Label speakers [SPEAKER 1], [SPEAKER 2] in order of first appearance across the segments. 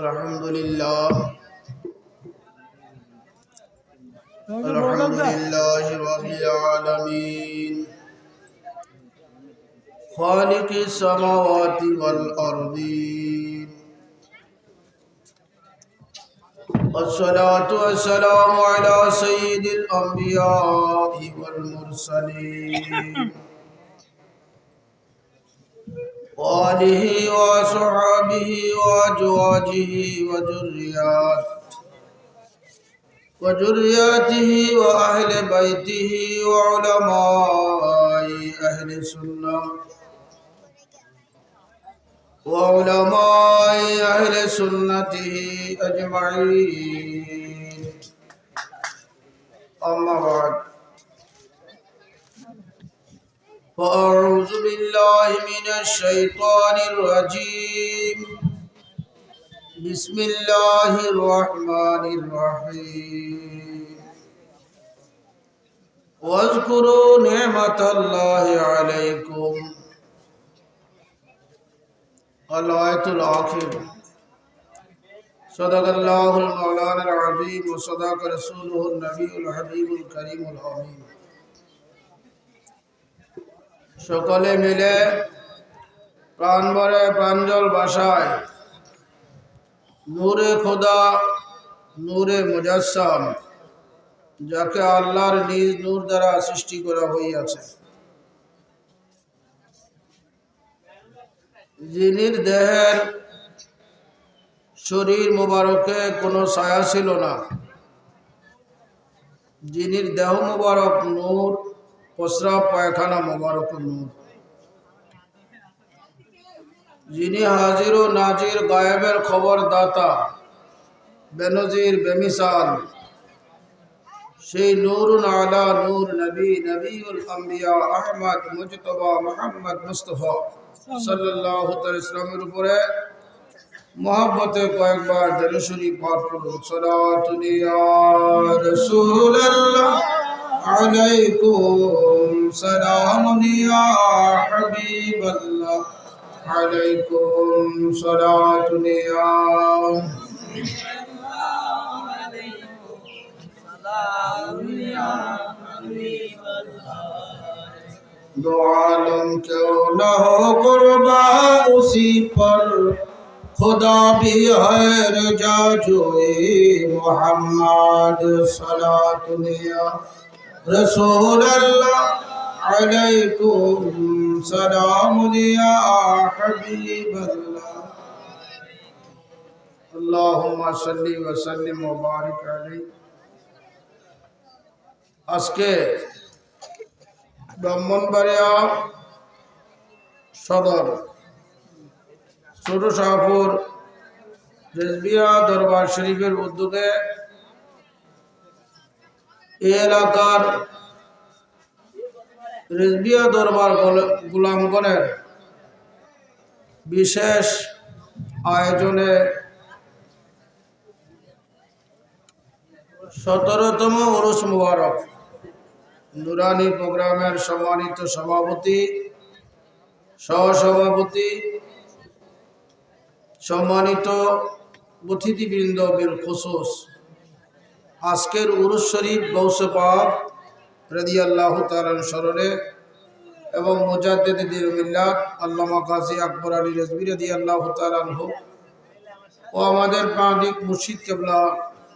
[SPEAKER 1] الحمد لله رب العالمين خالق السماوات والأرضين والصلاة والسلام على سيد الأنبياء والمرسلين وآله وصحبه وأزواجه وذرياته وأهل بيته وعلماء أهل سنته أجمعين أما بعد فأعوذ بالله من الشيطان الرجيم بسم الله الرحمن الرحيم واذكروا نعمة الله عليكم الآية الآخر صدق الله المولانا العظيم وصدق رسوله النبي الحبيب الكريم الأمين সকলে মিলে প্রাণ ভরে প্রাঞ্জল ভাষায় নূরে খোদা নূরে মুজাসসাম যাকে আল্লাহর নিজ নূর দ্বারা সৃষ্টি করা হইয়াছে, যিনির দেহের শরীর মোবারকে কোনো ছায়া ছিল না, যিনির দেহ মোবারক নূর, প্রস্রাব পায়খানা মোবারক নূর, যিনি হাজির ও নাজির গায়েবের খবর দাতা, বেনজির বেমিসাল, সেই নূরুন আলা নূর নবী নবীউল আম্বিয়া আহমদ মুজতবা মুহাম্মদ মুস্তাফা সাল্লাল্লাহু আলাইহি ওয়াসাল্লামের উপরে মহব্বতে কয়েকবার দরুদ শরীফ পাঠ করুন। সালাতুন ইয়া রাসূলুল্লাহ আলাইকুম সালামুন ইয়া হাবিবাল্লাহ আলাইকুম সালাতুন ইয়া दो आलम क्यों न हो कुर्बा उसी पर खुदा भी है रजा जोए मोहम्मद सलातुन या रसूल अल्लाह अलैकुम सलामुन या हबीब अल्लाह अल्लाहुम्मा सल्ली व सल्लिम व बारिक अलैहि। আজকে ব্রাহ্মণবাড়িয়া সদর ছোট শাহপুর রেজবিয়া দরবার শরীফের উদ্যোগে এই এলাকার রেজবিয়া দরবার গোলামগণের বিশেষ আয়োজনে 17তম উরুস মুবারক নুরানি প্রোগ্রামের সম্মানিত সভাপতি, সহসভাপতি, সম্মানিত অতিথিবৃন্দ বিল খুসুস আজকের উরুস শরীফ গৌসে পাক রাদিয়াল্লাহু তাআলার স্মরণে এবং মুজাদ্দিদ দ্বীন মিল্লাত আল্লামা গাজী আকবর আলী রেজভী রাদিয়াল্লাহু তাআলা আনহু ও আমাদের প্রাণিক মুর্শিদ কেবলা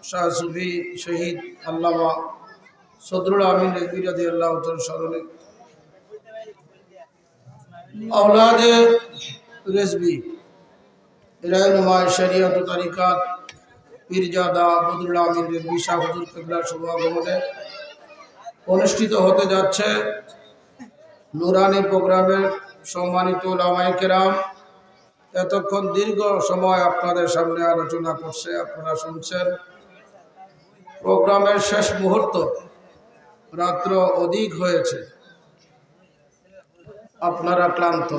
[SPEAKER 1] শাহ সুফি শহীদ আল্লামা সদরুল আমিন রেজভী রাদিয়াল্লাহু তাআলার স্মরণে আওলাদে রেজভী রায়নুমায় শরিয়ত ও তরিকাত পীরজাদা বদরুল আমিন রেজভী শাহ হুজুর কেবলার শুভাগমনে অনুষ্ঠিত হতে যাচ্ছে নুরানি প্রোগ্রামের সম্মানিত উলামায়ে কেরাম এতক্ষণ দীর্ঘ সময় আপনাদের সামনে আলোচনা করছে, আপনারা শুনছেন। প্রোগ্রামের শেষ মুহূর্ত, রাত্র অধিক হয়েছে, আপনারা ক্লান্ত।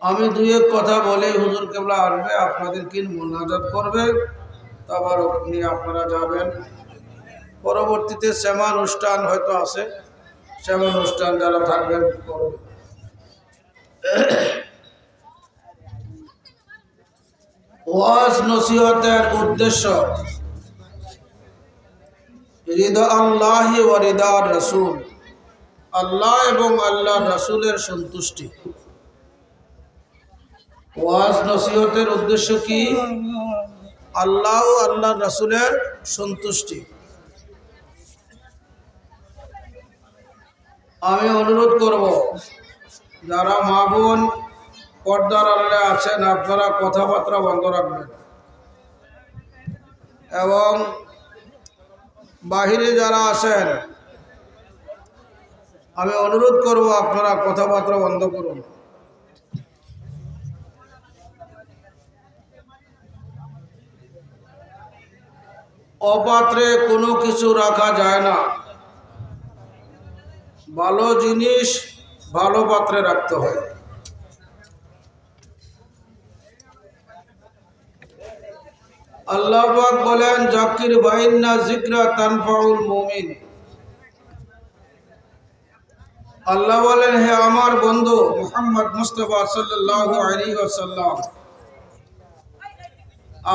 [SPEAKER 1] আমি দুই এক কথা বলে হুজুর কেবলা আসবে, আপনাদের কি মুনাজাত করবে, তারপর নিয়ে আপনারা যাবেন। পরবর্তীতে শ্যামা অনুষ্ঠান হয়তো আছে, শ্যামা অনুষ্ঠান যারা থাকবেন করবে। ওয়াজ নসিহতের উদ্দেশ্য রিদা আল্লাহি ওয়া রিদা রাসূল, আল্লাহ এবং আল্লাহর রাসূলের সন্তুষ্টি। ওয়াজ নসিহতের উদ্দেশ্য কি? আল্লাহ ও আল্লাহর রাসূলের সন্তুষ্টি। আমি অনুরোধ করব, যারা মা বোন পর্দার আড়ালে আছেন, আপনারা কথাবার্তা বন্ধ রাখবেন এবং বাহিরে যারা আছেন আমি অনুরোধ করব আপনারা কথাবার্তা বন্ধ করুন। অপাত্রে কোনো কিছু রাখা যায় না। ভালো জিনিস ভালো পাত্রে রাখতে হয়। আল্লাহ পাক বলেন, যাকির ফাইন্না যিকরা তানফাউল মুমিন। আল্লাহ বলেন, হে আমার বন্ধু মুহাম্মদ মুস্তাফা সাল্লাল্লাহু আলাইহি ওয়াসাল্লাম,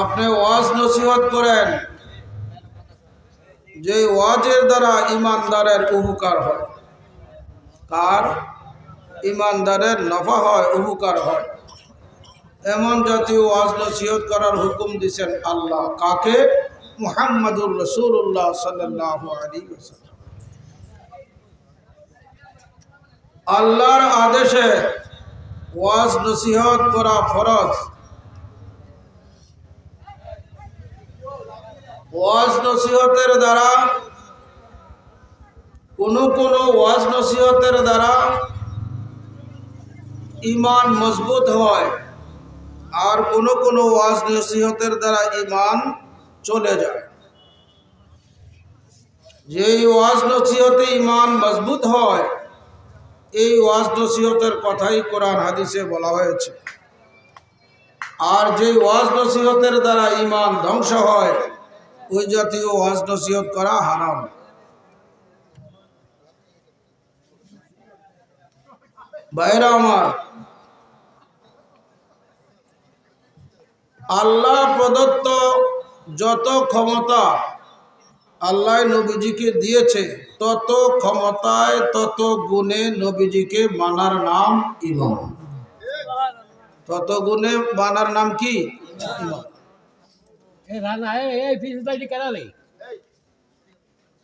[SPEAKER 1] আপনি ওয়াজ নসিহত করেন, যে ওয়াজের দ্বারা ইমানদারের উপকার হয়। কার? ইমানদারের নফা হয়, উপকার হয়। এমন জাতীয় ওয়াজ নসিহত করার হুকুম দিয়েছেন আল্লাহ। কাকে? মুহাম্মাদুর রাসূলুল্লাহ সাল্লাল্লাহু আলাইহি ওয়াসাল্লাম। আল্লাহর আদেশে ওয়াজ নসিহত করা ফরজ। ওয়াজ নসিহতের দ্বারা কোনো ওয়াজ নসিহতের দ্বারা ঈমান মজবুত হয়, আর কোনো ওয়াজ নসিহতের দ্বারা ঈমান চলে যায়। যেই ওয়াজ নসিহতে ঈমান মজবুত হয়, এই ওয়াজ নসিহতের কথাই কোরআন হাদিসে বলা হয়েছে। আর যেই ওয়াজ নসিহতের দ্বারা ঈমান ধ্বংস হয়, ওই জাতীয় ওয়াজ নসিহত করা হারাম। ভাইরা আমার, আল্লাহ প্রদত্ত যত ক্ষমতা আল্লাহ নবীজিকে দিয়েছে, তত ক্ষমতায় তত গুণে নবীজিকে মানার নাম ঈমান। তত গুণে মানার নাম কি? ঈমান।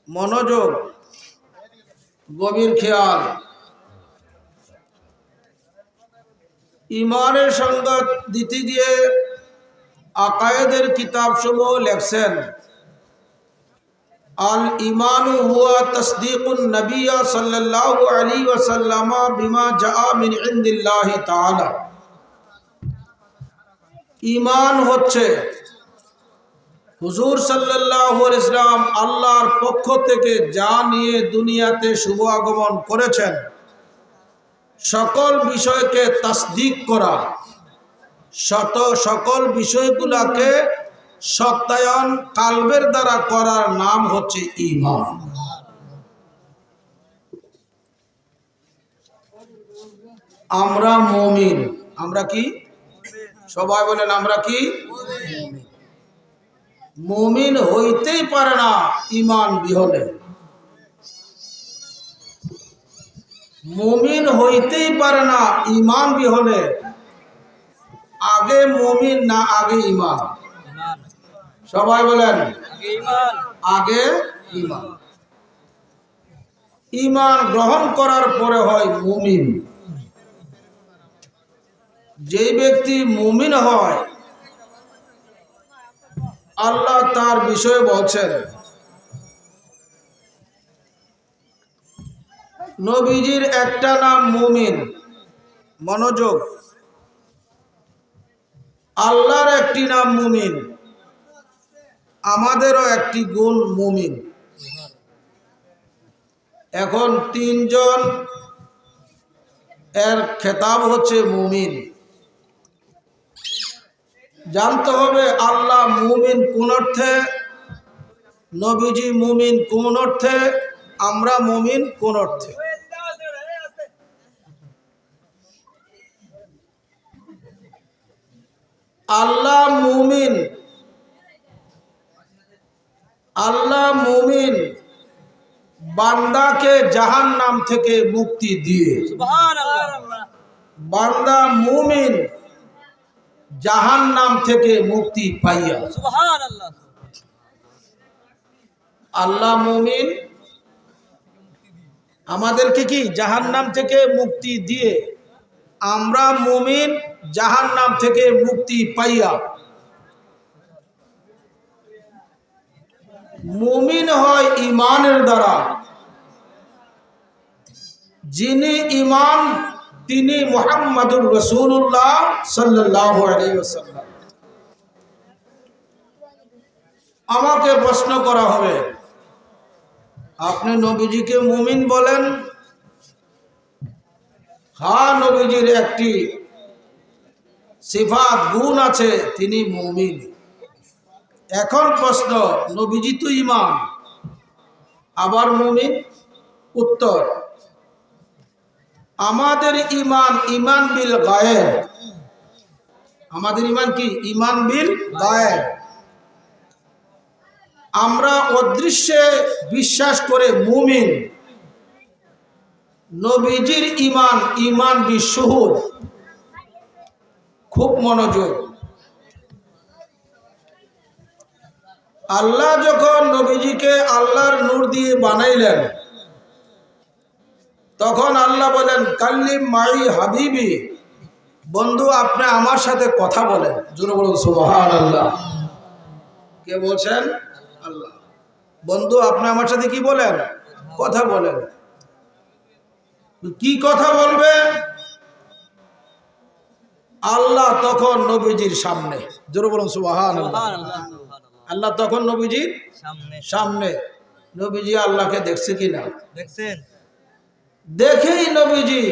[SPEAKER 1] মনোযোগ, গভীর খেয়াল। ঈমানের সংজ্ঞা দিতে গিয়ে আকায়েদের কিতাবসমূহ লেখছেন, আল ঈমানু হুয়া তাসদীকুন নবী সাল্লাল্লাহু আলাইহি ওয়াসাল্লাম বিমা জাআ মিন ইনদিল্লাহি তাআলা। ঈমান হচ্ছে হুজুর সাল্লাল্লাহু আলাইহি ওয়াসাল্লাম আল্লাহর পক্ষ থেকে যা নিয়ে দুনিয়াতে শুভ আগমন করেছেন, সকল বিষয়কে তাসদীক করা, সকল বিষয়গুলোকে সত্যায়ন কালবের দ্বারা করার নাম হচ্ছে ঈমান। আমরা মুমিন। আমরা কি? সবাই বলেন, আমরা কি? মুমিন হইতেই পারে না ঈমান বিহনে। মুমিন হইতেই পারে না ঈমান বিহনে। আগে মুমিন না আগে ঈমান? সবাই বলেন, আগে ঈমান। ঈমান গ্রহণ করার পরে হয় মুমিন। যে ব্যক্তি মুমিন হয়, আল্লাহ তার বিষয়ে বলছেন, নবীজির একটা নাম মুমিন। মনোযোগ, আল্লাহর একটি নাম মুমিন, আমাদেরও একটি গুণ মুমিন। এখন তিনজন এর খেতাব হচ্ছে মুমিন। জানতে হবে আল্লাহ মুমিন কোন অর্থে, নবীজি মুমিন কোন অর্থে, আমরা মুমিন কোন অর্থে। আল্লাহ মুমিন বান্দাকে জাহান্নাম থেকে মুক্তি দিয়ে, সুবহানাল্লাহ, বান্দা মুমিন জাহান্নাম থেকে মুক্তি পাইয়া, সুবহানাল্লাহ, আল্লাহ মুমিন আমাদেরকে কি জাহান্নাম থেকে মুক্তি দিয়ে, আমরা মুমিন জাহান্নাম থেকে মুক্তি পাইয়া। মুমিন হয় ঈমানের দ্বারা, যিনি ঈমান তিনি মুহাম্মাদুর রাসূলুল্লাহ সাল্লাল্লাহু আলাইহি ওয়াসাল্লাম। আমাকে প্রশ্ন করা হবে, আপনি নবীজিকে মুমিন বলেন? হ্যাঁ, নবীজির একটি সিফাত গুণ আছে, তিনি মুমিন। এখন প্রশ্ন, নবীজি তো ঈমান, আবার মুমিন? উত্তর, আমাদের ঈমান বিল গায়েব। আমাদের ঈমান কি? ঈমান বিল গায়েব। আমরা অদৃশ্যে বিশ্বাস করে মুমিন। নবীজির ঈমান বিশুহুদ। খুব মনোযোগ। আল্লাহ যখন নবীজিকে আল্লাহর নূর দিয়ে বানাইলেন, তখন আল্লাহ বলেন, কাল্লিম মাই হাবিবি, বন্ধু আপনি আমার সাথে কথা বলেন। জোরে বলুন সুবহানাল্লাহ। কে বলছেন? আল্লাহ। বন্ধু আপনি আমার সাথে কি বলেন? কথা বলেন। কি কথা বলবে? আল্লাহ তখন নবীজির সামনে। জোরে বলুন সুবহানাল্লাহ। আল্লাহ তখন নবীজির সামনে। নবীজি আল্লাহকে দেখছে কিনা? দেখছেন। দেখেই নবীজি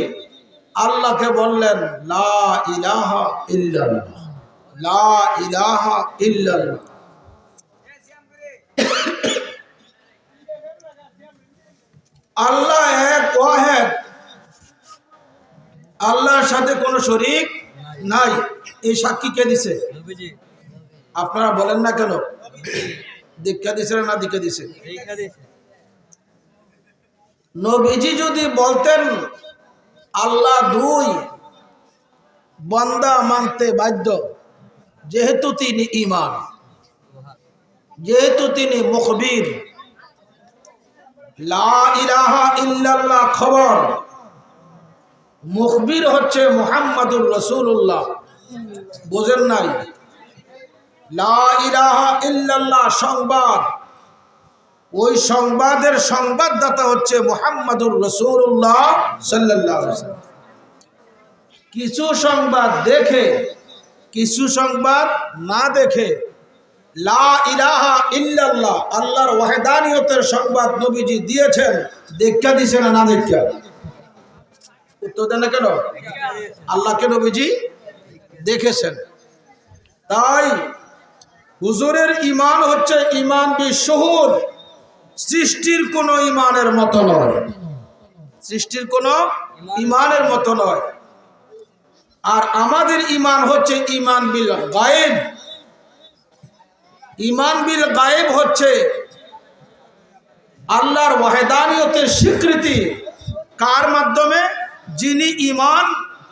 [SPEAKER 1] আল্লাহকে বললেন, লা ইলাহা ইল্লাল্লাহ, লা ইলাহা ইল্লাল্লাহ। আল্লাহ এক ওয়াহিদ, আল্লাহর সাথে কোনো শরীক নাই। এই সাক্ষী কে দিছে? নবীজি। আপনারা বলেন না কেন? দীক্ষা দিছে না দীক্ষা দিছে? নবীজি যদি বলতেন আল্লাহ দুই, বান্দা মানতে বাধ্য, যেহেতু তিনি ঈমান, যেহেতু তিনি মুখবির। লা ইলাহা ইল্লাল্লাহ খবর, মুখবির হচ্ছে মুহাম্মাদুর রাসূলুল্লাহ। বোঝেন নাই? লা ইলাহা ইল্লাল্লাহ সংবাদ, ওই সংবাদের সংবাদদাতা হচ্ছে মুহাম্মাদুর রাসূলুল্লাহ সাল্লাল্লাহু আলাইহি ওয়াসাল্লাম। কিছু সংবাদ দেখে, কিছু সংবাদ না দেখে, লা ইলাহা ইল্লাল্লাহ আল্লাহর ওয়াহদানিয়তের সংবাদ নবীজি দিয়েছেন। দেখা দিছে না না দেখা? উত্তর দেন না কেন? আল্লাহকে নবীজি দেখেছেন। তাই হুজুরের ঈমান হচ্ছে ঈমান বিশুহুদ। সৃষ্টির কোনো ঈমানের মতো নয়, সৃষ্টির কোনো ঈমানের মতো নয়। আর আমাদের ঈমান হচ্ছে ঈমান বিল গায়েব। ঈমান বিল গায়েব হচ্ছে আল্লাহর ওয়াহদানিয়তের স্বীকৃতি। কার মাধ্যমে? যিনি ঈমান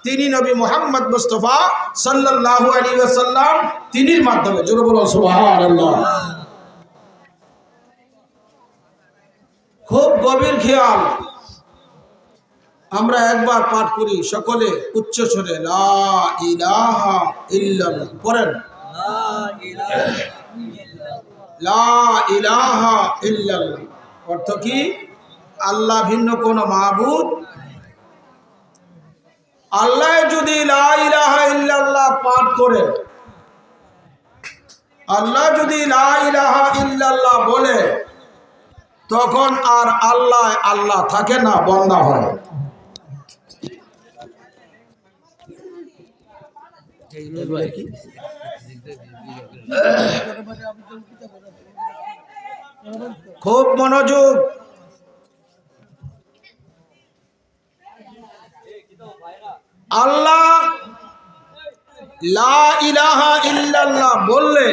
[SPEAKER 1] তিনি নবী মুহাম্মদ মুস্তাফা সাল্লাল্লাহু আলাইহি ওয়াসাল্লাম, তিনির মাধ্যমে। জোরে বলুন সুবহানাল্লাহ। খুব গভীর খেয়াল। আমরা একবার পাঠ করি সকলে উচ্চ স্বরে, লা ইলাহা ইল্লাল্লাহ। পড়েন, লা ইলাহা ইল্লাল্লাহ। অর্থ কি? আল্লাহ ভিন্ন কোনো মাবুদ। আল্লাহ যদি লা ইলাহা ইল্লাল্লাহ পাঠ করে, আল্লাহ যদি লা ইলাহা ইল্লাল্লাহ বলে, তখন আর আল্লাহ আল্লাহ থাকে না, বান্দা হয়। খুব মনোযোগ। আল্লাহ লা ইলাহা ইল্লাল্লাহ বললে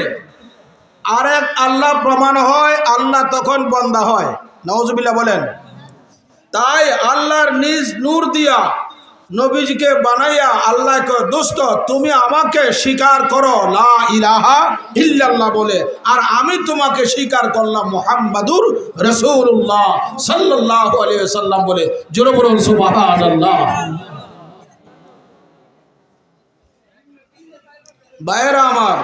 [SPEAKER 1] আরেক আল্লাহ প্রমাণ হয়, আল্লাহ তখন বান্দা হয়। নাউজুবিল্লাহ বলেন। তাই আল্লাহর নিজ নূর দিয়া নবীজিকে বানাইয়া আল্লাহকে, দোস্ত তুমি আমাকে স্বীকার করো লা ইলাহা ইল্লাল্লাহ বলে, আর আমি তোমাকে স্বীকার করলাম মুহাম্মাদুর রাসূলুল্লাহ সাল্লাল্লাহু আলাইহি ওয়াসাল্লাম বলে। জোরে বলুন সুবহানাল্লাহ। ভাইয়েরা আমার,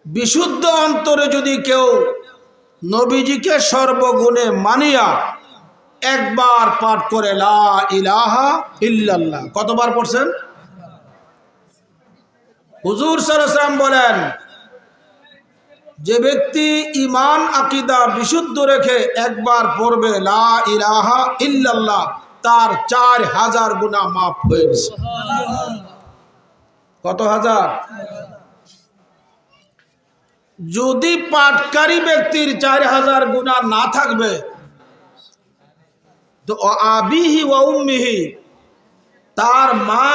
[SPEAKER 1] বিশুদ্ধ অন্তরে যদি কেউ নবীজিকে সর্বগুণে মানিয়া একবার পাঠ করে লা ইলাহা ইল্লাল্লাহ, কতবার পড়ছেন? হুজুর সাল্লাল্লাহু আলাইহি ওয়াসাল্লাম বলেন, যে ব্যক্তি ঈমান আকীদা বিশুদ্ধ রেখে একবার পড়বে লা ইলাহা ইল্লাল্লাহ, তার 4000 গুনাহ মাফ হয়ে গেছে। কত হাজার? যদি পাঠকারী ব্যক্তির 4000 গুনাহ না থাকবে, তো আবিহি ওয়া উম্মিহি, তার মা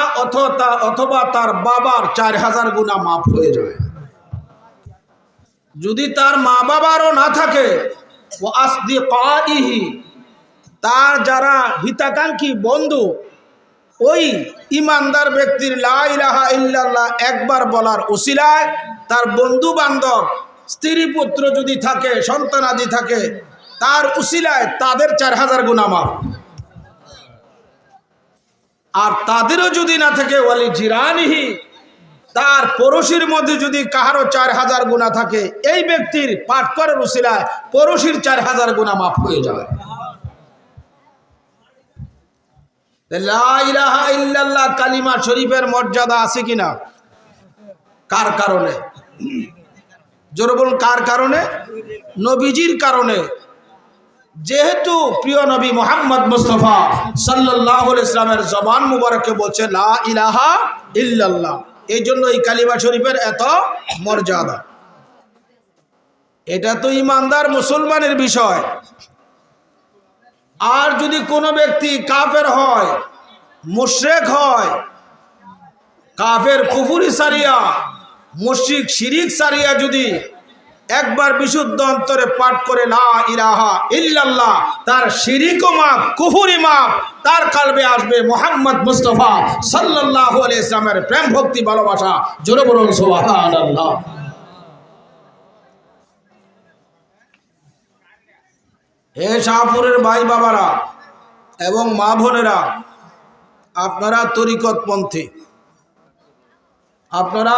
[SPEAKER 1] অথবা তার বাবার 4000 গুনাহ মাফ হয়ে যায়। যদি তার মা বাবারও না থাকে, ও আসদিকাইহি, তার যারা হিতাকাঙ্ক্ষী বন্ধু, ওই ইমানদার ব্যক্তির লা ইলাহা ইল্লাল্লাহ একবার বলার উসিলায় তার বন্ধু বান্ধব, স্ত্রী পুত্র যদি থাকে, সন্তানাদি থাকে, তার উসিলায় তাদের 4000 গুনাহ মাফ। আর তাদেরও যদি না থাকে, ওয়ালি জিরানিহি, তার পড়োশির মধ্যে যদি কাহারও 4000 গুনাহ থাকে, এই ব্যক্তির পাঠ করার উসিলায় পড়োশির 4000 গুনাহ মাফ হয়ে যাবে। লা ইলাহা ইল্লাল্লাহ কালিমা শরীফের মর্যাদা আছে কিনা? কার কারণে? জোরে বলুন, কার কারণে? নবীজির কারণে। যেহেতু প্রিয় নবী মুহাম্মদ মুস্তাফা সাল্লাল্লাহু আলাইহি ওয়াসাল্লামের জবান মুবারকে বলছে লা ইলাহা ইল্লাল্লাহ, এই জন্য এই কালিমা শরীফের এত মর্যাদা। এটা তো ইমানদার মুসলমানের বিষয়। আর যদি কোনো ব্যক্তি কাফের হয়, মুশরিক হয়, কাফের কুফরি সারিয়া, মুশরিক শিরিক সারিয়া যদি একবার বিশুদ্ধ অন্তরে পাঠ করে লা ইলাহা ইল্লাল্লাহ, তার শিরিকও মাফ, কুফরি মাফ, তার কলবে আসবে মুহাম্মদ মুস্তাফা সাল্লাল্লাহু আলাইহি ওয়াসাল্লামের প্রেম ভক্তি ভালোবাসা। জোরে বলুন সুবহানাল্লাহ। হে শাহপুরের ভাই বাবারা এবং মা বোনেরা, আপনারা তরিকতপন্থী, আপনারা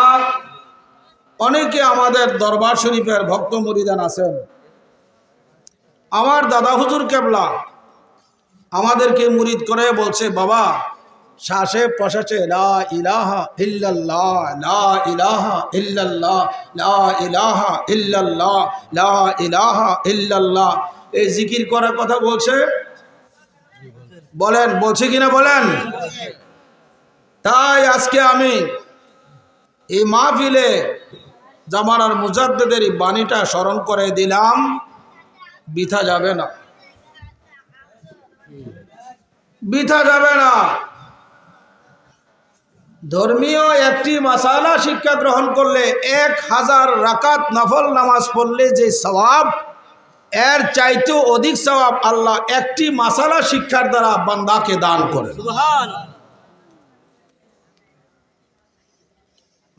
[SPEAKER 1] অনেকে আমাদের দরবার শরীফের ভক্ত মুরিদান আছেন। আমার দাদা হুজুর কেবলা আমাদেরকে মুরিদ করে বলছে, বাবা শ্বাসে প্রশ্বাসে লা ইলাহা ইল্লাল্লাহ, লা ইলাহা ইল্লাল্লাহ, লা ইলাহা ইল্লাল্লাহ, লা ইলাহা ইল্লাল্লাহ, এই জিকির করার কথা বলছে। বলেন, বলছে কিনা বলেন? তাই আজকে আমি এই মাহফিলে জামানার মুজাদ্দিদের এই বাণীটা স্মরণ করে দিলাম, বৃথা যাবে না, বৃথা যাবে না। ধর্মীয় একটি মাসালা শিক্ষা গ্রহণ করলে 1000 রাকাত নফল নামাজ পড়লে যে সওয়াব, এর চাইতেও অধিক সওয়াব আল্লাহ একটি মাসালা শিক্ষার দ্বারা বান্দাকে দান করে। সুবহানাল্লাহ।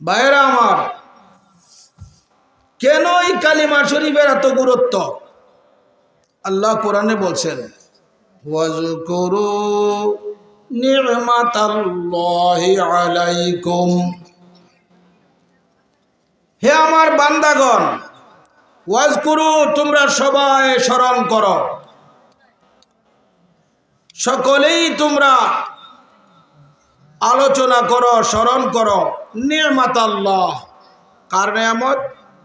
[SPEAKER 1] ভাইরা আমার, কেন এই কালিমা শরীফের এত গুরুত্ব? আল্লাহ কোরআনে বলছেন, ওয়াজকুরু নি'মাতাল্লাহি আলাইকুম, হে আমার বান্দাগণ, ওয়াজকুরু, তোমরা সবাই স্মরণ করো, সকলেই তোমরা আলোচনা করো, স্মরণ করো, নি'মাতাল্লাহ, কার নিয়ামত?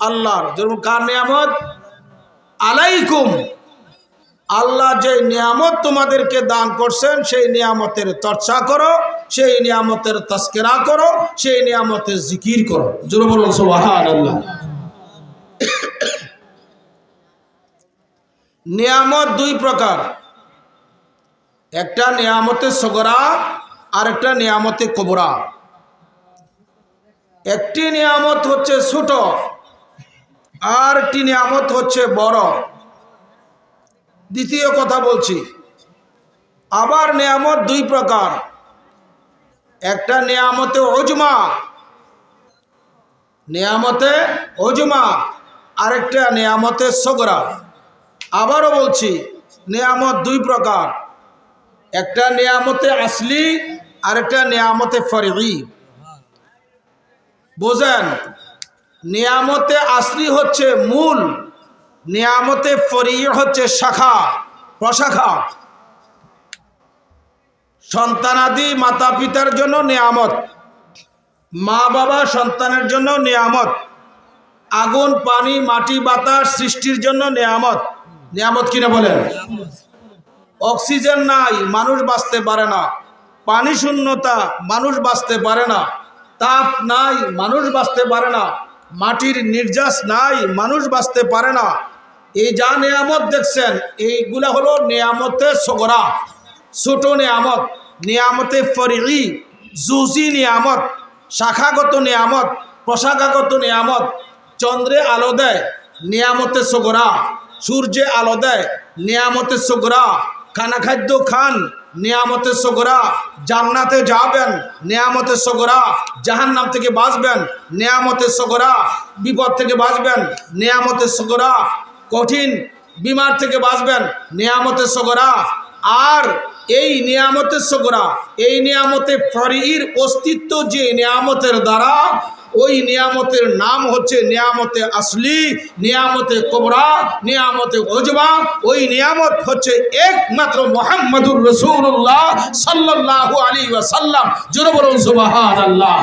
[SPEAKER 1] আল্লাহর। যেমন কার নিয়ামত? আলাইকুম, আল্লাহ যে নিয়ামত তোমাদেরকে দান করছেন সেই নিয়ামতের চর্চা করো, সেই নিয়ামতের তাজকিরা করো, সেই নিয়ামতের জিকির করো। জোরে বলুন সুবহানাল্লাহ। নিয়ামত দুই প্রকার, একটা নিয়ামতে সগরা আর একটা নিয়ামতে কবরা। একটি নিয়ামত হচ্ছে ছোট, আর একটি নিয়ামত হচ্ছে বড়। দ্বিতীয় কথা বলছি, আবার নিয়ামত দুই প্রকার, একটা নিয়ামতে উজমা, নিয়ামতে উজমা, আরেকটা নিয়ামতে সগরা। আবারও বলছি, নিয়ামত দুই প্রকার, একটা নিয়ামতে আসলি, আরেকটা নিয়ামতে ফরঈ। বোঝেন, নিয়ামতে আসলি হচ্ছে মূল, নিয়ামতে ফরঈ হচ্ছে শাখা প্রশাখা। সন্তানাদি মাতা পিতার জন্য নিয়ামত, মা বাবা সন্তানের জন্য নিয়ামত, আগুন পানি মাটি বাতাস সৃষ্টির জন্য নিয়ামত। নিয়ামত কিনা বলেন? অক্সিজেন নাই, মানুষ বাঁচতে পারে না। পানি শূন্যতা, মানুষ বাঁচতে পারে না। তাপ নাই, মানুষ বাঁচতে পারে না। মাটির নির্যাস নাই, মানুষ বাঁচতে পারে না। এই যা নিয়ামত দেখছেন, এইগুলা হলো নিয়ামতে সগরা, ছোট নিয়ামত। নিয়ামতে ফরঈ, জুজি নিয়ামত, শাখাগত নিয়ামত, প্রশাখাগত নিয়ামত। চন্দ্রে আলো দেয়, নিয়ামতে সগরা। সূর্যে আলো দেয়, নিয়ামতে সগরা। খানা খাদ্য খান, নিয়ামতে সগরা। জান্নাতে যাবেন, নিয়ামতে সগরা। জাহান্নাম থেকে বাঁচবেন, নিয়ামতে সগরা। বিপদ থেকে বাঁচবেন, নিয়ামতে সগরা। কঠিন বিমার থেকে বাঁচবেন, নিয়ামতে সগরা। আর এই নিয়ামতে সগরা, এই নিয়ামতে ফরঈর অস্তিত্ব যে নিয়ামতের দ্বারা, ওই নিয়ামতের নাম হচ্ছে নিয়ামতে আসলি, নিয়ামতে কুবরা, নিয়ামতে উজমা। ওই নিয়ামত হচ্ছে একমাত্র মুহাম্মদুর রাসূলুল্লাহ সাল্লাল্লাহু আলাইহি ওয়াসাল্লাম। জোরে বলুন সুবহানাল্লাহ।